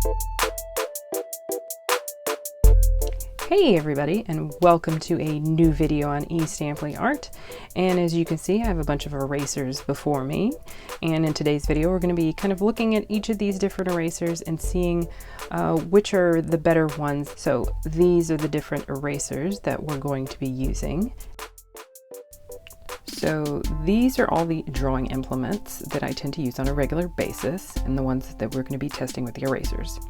Hey everybody, and welcome to a new video on E.Stampley art. And as you can see, I have a bunch of erasers before me, and in today's video we're going to be kind of looking at each of these different erasers and seeing which are the better ones. So these are the different erasers that we're going to be using. So these are all the drawing implements that I tend to use on a regular basis, and the ones that we're going to be testing with the erasers.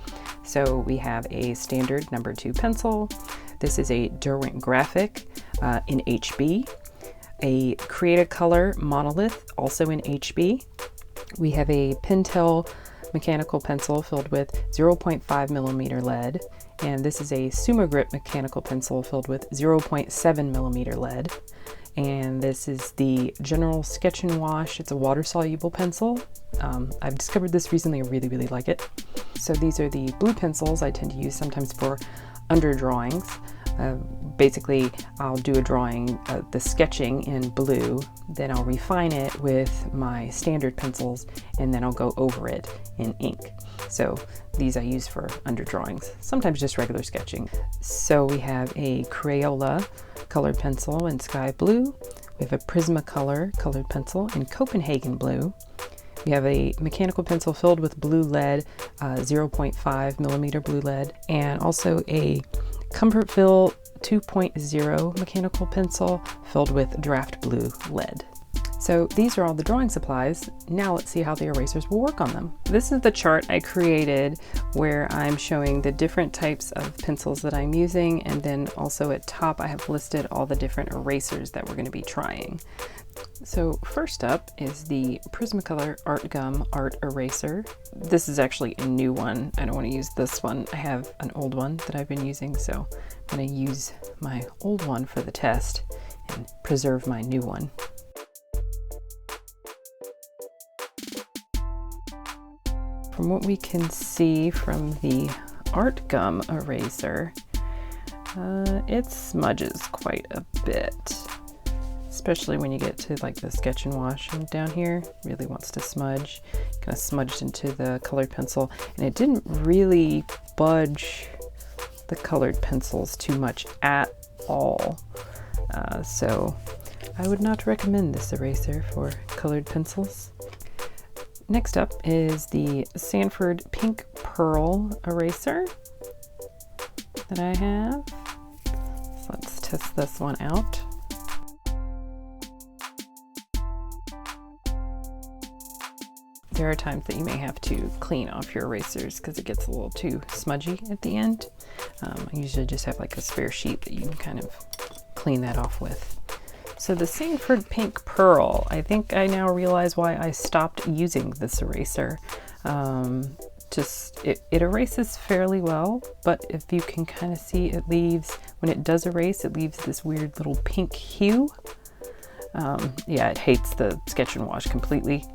So we have a standard number 2 pencil. This is a Derwent Graphic in HB. A Create-A-Color Monolith, also in HB. We have a Pentel mechanical pencil filled with 0.5mm lead. And this is a SumoGrip mechanical pencil filled with 0.7mm lead. And this is the General Sketch and Wash. It's a water-soluble pencil. I've discovered this recently. I really like it. So these are the blue pencils I tend to use sometimes for under drawings. Basically, I'll do a drawing, the sketching in blue, then I'll refine it with my standard pencils, and then I'll go over it in ink. So these I use for under drawings, sometimes just regular sketching. So we have a Crayola colored pencil in sky blue. We have a Prismacolor colored pencil in Copenhagen blue. We have a mechanical pencil filled with blue lead, 0.5mm blue lead, and also a Comfort Fill 2.0 mechanical pencil filled with draft blue lead. So these are all the drawing supplies. Now let's see how the erasers will work on them. This is the chart I created where I'm showing the different types of pencils that I'm using, and then also at top I have listed all the different erasers that we're going to be trying. So first up is the Prismacolor Artgum Art Eraser. This is actually a new one. I don't want to use this one. I have an old one that I've been using, so I'm going to use my old one for the test and preserve my new one. From what we can see from the Artgum eraser, it smudges quite a bit. Especially when you get to like the sketch and wash down here, really wants to smudge. Kind of smudged into the colored pencil, and it didn't really budge the colored pencils too much at all. So I would not recommend this eraser for colored pencils. Next up is the Sanford Pink Pearl eraser that I have. So let's test this one out. There are times that you may have to clean off your erasers because it gets a little too smudgy at the end. I usually just have like a spare sheet that you can kind of clean that off with. So the Sanford Pink Pearl, I think I now realize why I stopped using this eraser. It erases fairly well, but if you can kind of see, it leaves, when it does erase, it leaves this weird little pink hue. Yeah, it hates the sketch and wash completely.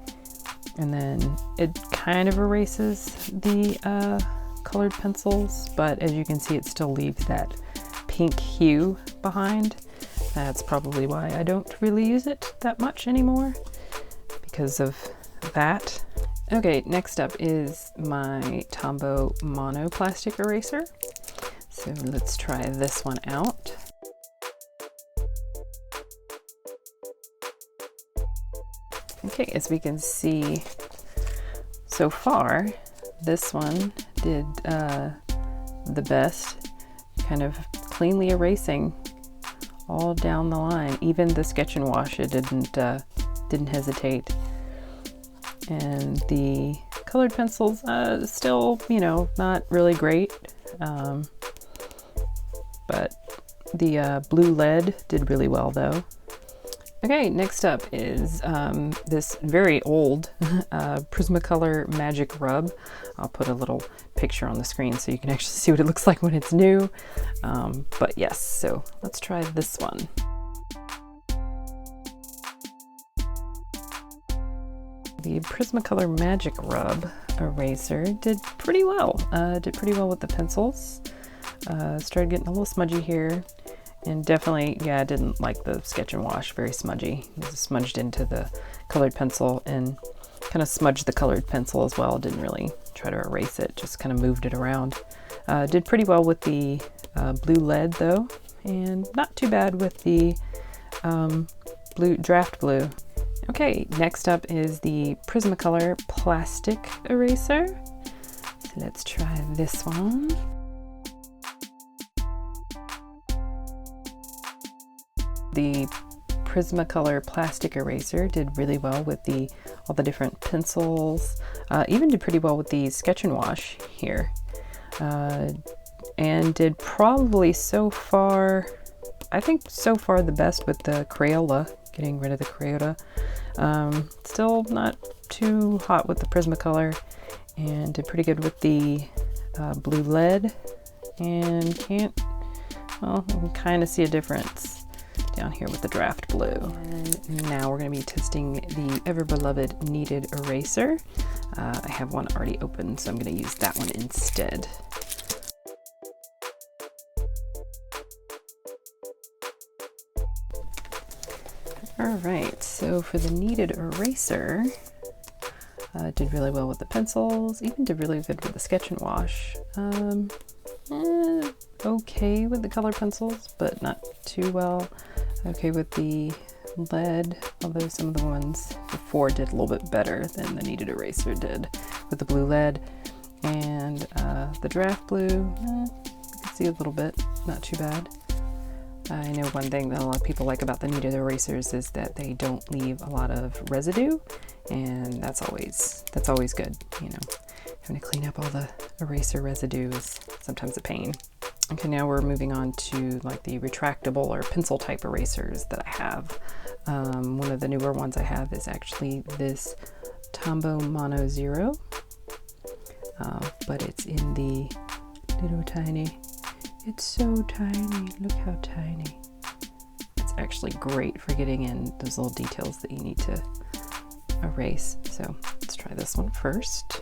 And then it kind of erases the colored pencils, but as you can see, it still leaves that pink hue behind. That's probably why I don't really use it that much anymore, because of that. Okay, next up is my Tombow Mono Plastic Eraser. So let's try this one out. Okay, as we can see so far, this one did the best, kind of cleanly erasing all down the line. Even the sketch and wash, it didn't hesitate. And the colored pencils, still, you know, not really great. But the blue lead did really well though. Okay, next up is this very old Prismacolor Magic Rub. I'll put a little picture on the screen so you can actually see what it looks like when it's new. But yes, so let's try this one. The Prismacolor Magic Rub eraser did pretty well. With the pencils. Started getting a little smudgy here. And definitely, yeah, I didn't like the sketch and wash, very smudgy. It was smudged into the colored pencil and kind of smudged the colored pencil as well. Didn't really try to erase it, just kind of moved it around. Did pretty well with the blue lead though, and not too bad with the draft blue. Okay, next up is the Prismacolor plastic eraser. So let's try this one. The Prismacolor plastic eraser did really well with all the different pencils, even did pretty well with the Sketch and Wash here, and did probably so far, I think so far the best with the Crayola, getting rid of the Crayola. Still not too hot with the Prismacolor, and did pretty good with the blue lead, and you can kind of see a difference down here with the draft blue. And now we're going to be testing the ever beloved Kneaded eraser. I have one already open, so I'm going to use that one instead. Alright, so for the Kneaded eraser, did really well with the pencils, even did really good with the Sketch and Wash. Okay with the color pencils, but not too well. Okay with the lead, although some of the ones before did a little bit better than the Kneaded eraser did with the blue lead. And the draft blue, you can see a little bit, not too bad. I know one thing that a lot of people like about the Kneaded erasers is that they don't leave a lot of residue, and that's always good, you know. Having to clean up all the eraser residue is sometimes a pain. Okay, now we're moving on to like the retractable or pencil type erasers that I have. One of the newer ones I have is actually this Tombow Mono Zero, but it's in the little tiny, it's so tiny, look how tiny. It's actually great for getting in those little details that you need to erase. So let's try this one first.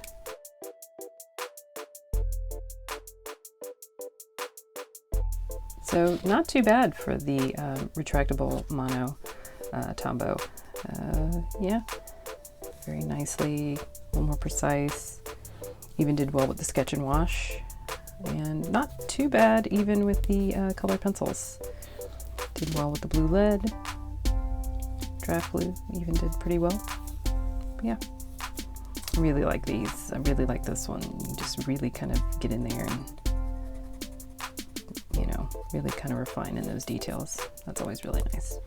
So not too bad for the retractable mono Tombow. Yeah, very nicely, a little more precise. Even did well with the Sketch and Wash, and not too bad even with the color pencils. Did well with the blue lead. Draft blue even did pretty well. But yeah, I really like these. I really like this one. You just really kind of get in there and, you know, really kind of refine in those details. That's always really nice.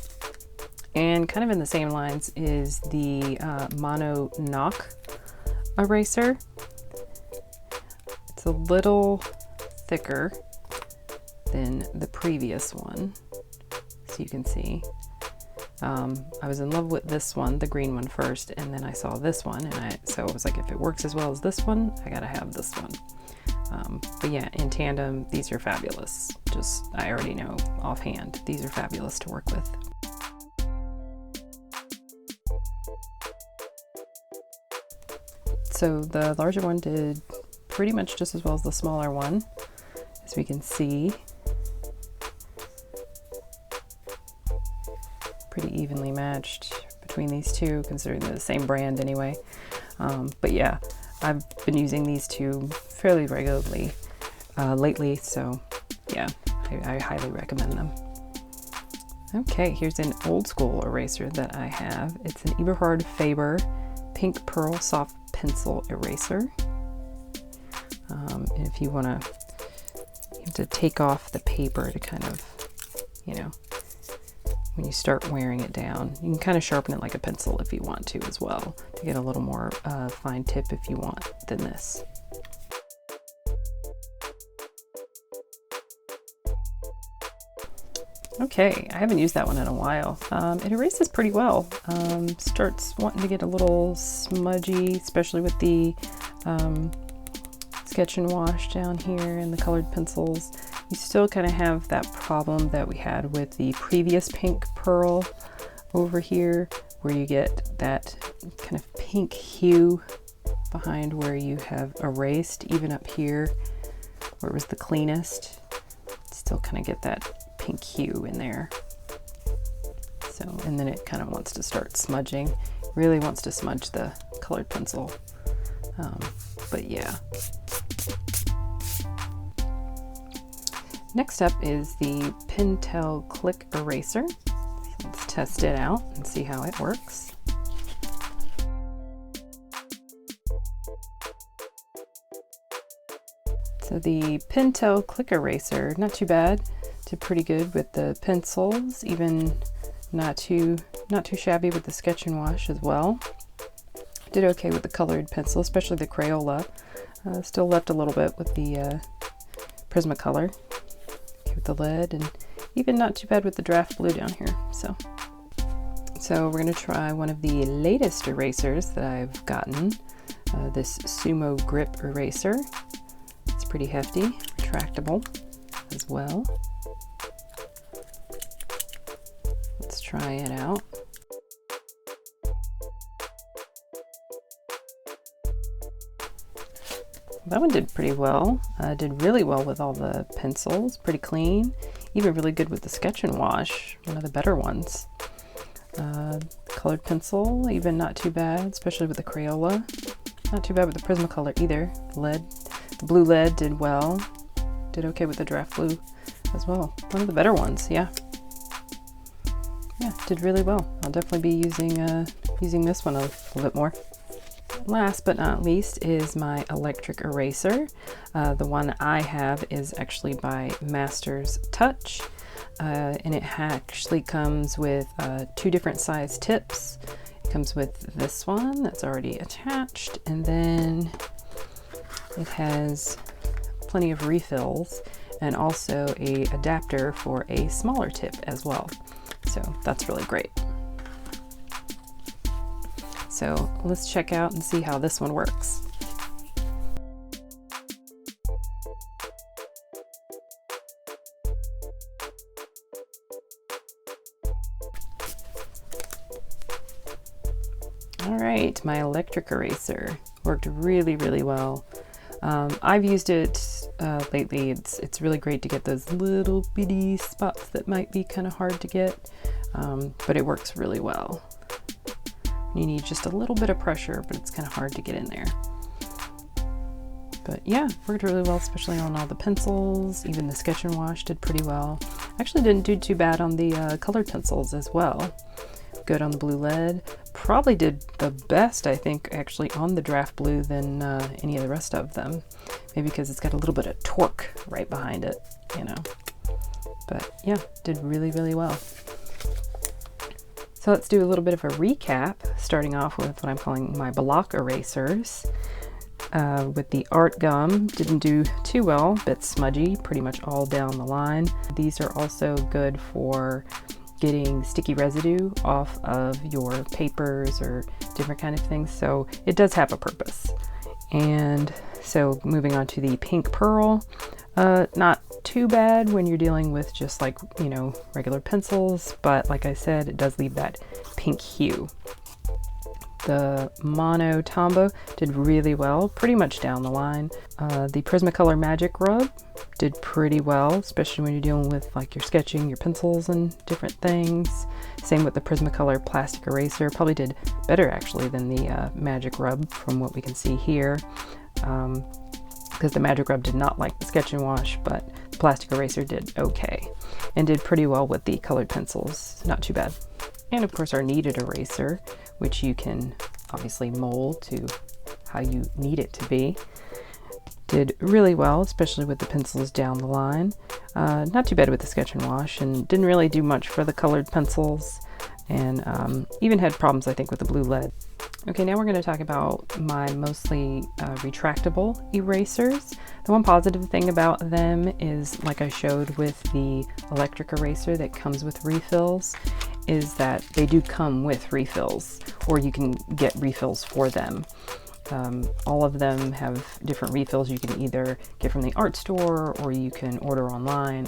And kind of in the same lines is the Mono Knock eraser. It's a little thicker than the previous one, so you can see. I was in love with this one, the green one first, and then I saw this one, and so I was like, if it works as well as this one, I gotta have this one. But yeah, in tandem, these are fabulous. I already know offhand, these are fabulous to work with. So the larger one did pretty much just as well as the smaller one, as we can see. Pretty evenly matched between these two, considering they're the same brand anyway. But yeah, I've been using these two fairly regularly lately, so yeah, I highly recommend them. Okay, here's an old school eraser that I have. It's an Eberhard Faber Pink Pearl Soft Pencil Eraser. And if you want to, you have to take off the paper to kind of, you know, when you start wearing it down. You can kind of sharpen it like a pencil if you want to as well, to get a little more fine tip if you want than this. Okay, I haven't used that one in a while. It erases pretty well. Starts wanting to get a little smudgy, especially with the Sketch and Wash down here and the colored pencils. You still kind of have that problem that we had with the previous pink pearl over here, where you get that kind of pink hue behind where you have erased, even up here where it was the cleanest. Still kind of get that pink hue in there. So, and then it kind of wants to start smudging, really wants to smudge the colored pencil. but yeah. Next up is the Pentel Clic eraser. Let's test it out and see how it works. So the Pentel Clic eraser, not too bad. Did pretty good with the pencils, even not too shabby with the sketch and wash as well. Did okay with the colored pencil, especially the Crayola. Still left a little bit with the Prismacolor. Okay with the lead, and even not too bad with the draft blue down here. So we're going to try one of the latest erasers that I've gotten, this SumoGrip eraser. It's pretty hefty, retractable as well. Let's try it out. That one did pretty well. Did really well with all the pencils, pretty clean. Even really good with the sketch and wash, one of the better ones. Colored pencil, even not too bad, especially with the Crayola. Not too bad with the Prismacolor either. Lead, the blue lead did well. Did okay with the draft blue as well. One of the better ones, yeah. Yeah, did really well. I'll definitely be using this one a little bit more. Last but not least is my electric eraser. The one I have is actually by Master's Touch. And it actually comes with 2 different size tips. It comes with this one that's already attached, and then it has plenty of refills and also a adapter for a smaller tip as well. So that's really great. So let's check out and see how this one works. All right, my electric eraser worked really, really well. I've used it lately. It's really great to get those little bitty spots that might be kind of hard to get, but it works really well. You need just a little bit of pressure, but it's kind of hard to get in there. But yeah, worked really well, especially on all the pencils. Even the sketch and wash did pretty well. Actually didn't do too bad on the colored pencils as well. Good on the blue lead. Probably did the best, I think, actually on the draft blue than any of the rest of them. Maybe because it's got a little bit of torque right behind it, you know. But yeah, did really, really well. So let's do a little bit of a recap, starting off with what I'm calling my block erasers. With the Artgum, didn't do too well, bit smudgy, pretty much all down the line. These are also good for getting sticky residue off of your papers or different kind of things, so it does have a purpose. And so moving on to the pink pearl, not too bad when you're dealing with just like, you know, regular pencils, but like I said, it does leave that pink hue. The mono Tombow did really well, pretty much down the line. The Prismacolor Magic Rub did pretty well, especially when you're dealing with like your sketching, your pencils and different things. Same with the Prismacolor Plastic Eraser, probably did better actually than the Magic Rub from what we can see here. Because the Magic Rub did not like the sketch and wash, but the Plastic Eraser did okay. And did pretty well with the colored pencils, not too bad. And of course our Kneaded eraser, which you can obviously mold to how you need it to be. Did really well, especially with the pencils down the line. Not too bad with the sketch and wash, and didn't really do much for the colored pencils, and even had problems I think with the blue lead. Okay, now we're going to talk about my mostly retractable erasers. The one positive thing about them is, like I showed with the electric eraser that comes with refills, is that they do come with refills, or you can get refills for them. All of them have different refills you can either get from the art store or you can order online.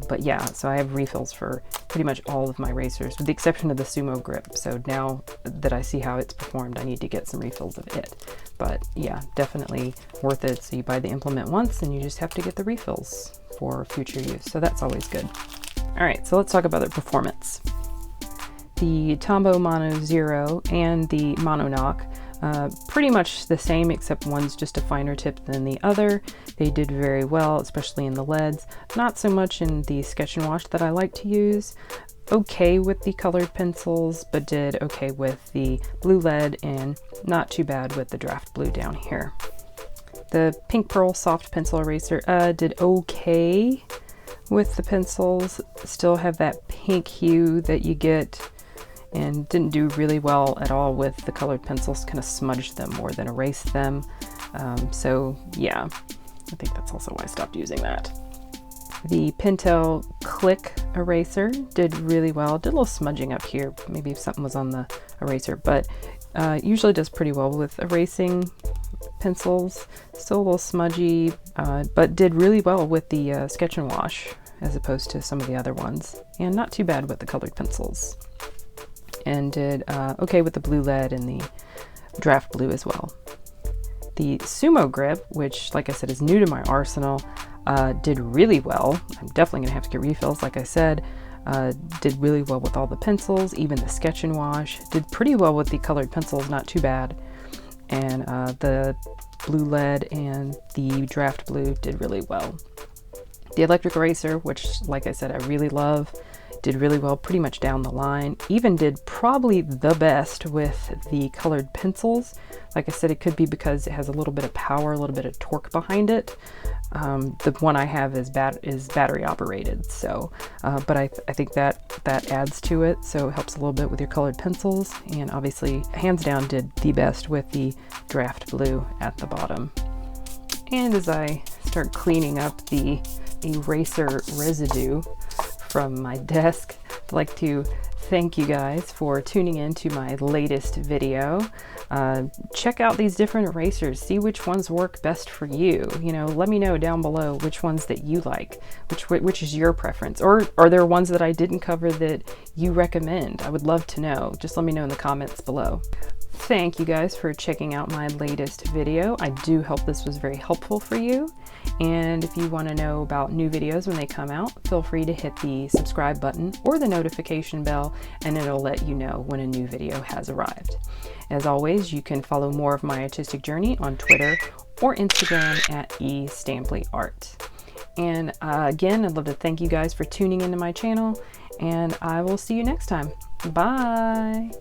But yeah, so I have refills for pretty much all of my erasers, with the exception of the SumoGrip. So now that I see how it's performed, I need to get some refills of it. But yeah, definitely worth it. So you buy the implement once and you just have to get the refills for future use. So that's always good. All right, so let's talk about their performance. The Tombow Mono Zero and the Mono Knock Pretty much the same, except one's just a finer tip than the other. They did very well, especially in the leads. Not so much in the sketch and wash that I like to use. Okay with the colored pencils, but did okay with the blue lead and not too bad with the draft blue down here. The Pink Pearl soft pencil eraser did okay with the pencils. Still have that pink hue that you get, and didn't do really well at all with the colored pencils. Kind of smudged them more than erased them. So yeah, I think that's also why I stopped using that. The Pentel Clic eraser did really well. Did a little smudging up here, maybe if something was on the eraser, but usually does pretty well with erasing pencils. Still a little smudgy, but did really well with the sketch and wash as opposed to some of the other ones, and not too bad with the colored pencils. And did okay with the blue lead and the draft blue as well. The SumoGrip, which like I said is new to my arsenal, did really well. I'm definitely gonna have to get refills, like I said. Did really well with all the pencils, even the sketch and wash. Did pretty well with the colored pencils, not too bad. And the blue lead and the draft blue did really well. The electric eraser, which like I said I really love, did really well pretty much down the line. Even did probably the best with the colored pencils. Like I said, it could be because it has a little bit of power, a little bit of torque behind it. The one I have is battery operated, so but I think that adds to it, so it helps a little bit with your colored pencils. And obviously hands down did the best with the draft blue at the bottom. And as I start cleaning up the eraser residue from my desk, I'd like to thank you guys for tuning in to my latest video. Check out these different erasers, see which ones work best for you. You know, let me know down below which ones that you like, which is your preference, or are there ones that I didn't cover that you recommend? I would love to know. Just let me know in the comments below. Thank you guys for checking out my latest video. I do hope this was very helpful for you. And if you want to know about new videos when they come out, feel free to hit the subscribe button or the notification bell, and it'll let you know when a new video has arrived. As always, you can follow more of my artistic journey on Twitter or Instagram at E.Stampley Art. And again, I'd love to thank you guys for tuning into my channel, and I will see you next time. Bye!